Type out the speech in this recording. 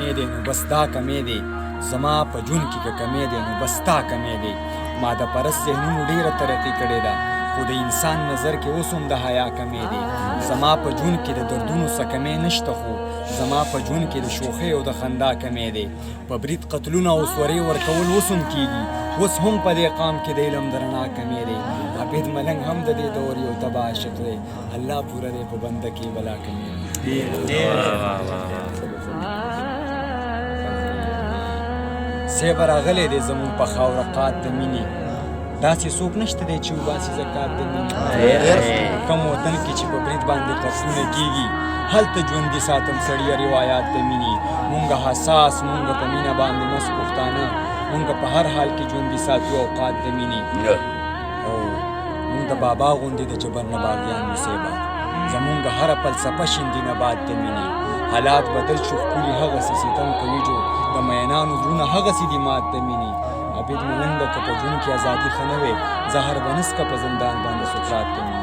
کمی دی نو بس دا کمی دی زما په جون کې که کمی دی نو بس تا کمی دی ماده پرست ذهنونو ډېره ترقي کړې ده خو د انسان نظر کې اوس هم د حیا کمی دی زما په جون کې د دردونو څه کمی نشته خو زما په جون کې د شوخۍ او د خندا کمی دی په برید قتلونه او سورې ورکول اوس هم کېږي اوس هم په دې قام کې د علم د رڼا کمی دی عبید ملنګ هم د دې دور یو تباه عاشق دی الله پوره دی په بنده کې بلا کمی دی صیب راغلی دی زمون په خاوره قات د مینې داسې څوک نشته دی چې وباسي زکات د مینې کوم وطن کې چې په برید باندې قتلونه کېږي هلته ژوندي ساتم سړیه روایات د مینې مونږ حساس مونږ په مینه باندې مس پښتانه مونږ په هر حال کې ژوندي ساتو اوقات د مینې او مونږ د بابا غوندې د جبر نه باغیان مصیبه زمونږ هره فلسفه شیندي نبات د مینې حالات بدل شو ښکلي هغسې ستم کوي جو د مینانو زړونه هغسې دي مات د مینې عبید ملنګ به که په ژوند کې ازادي ښه نه وې زهر به نسکه په زندان باندې سقراط د مینې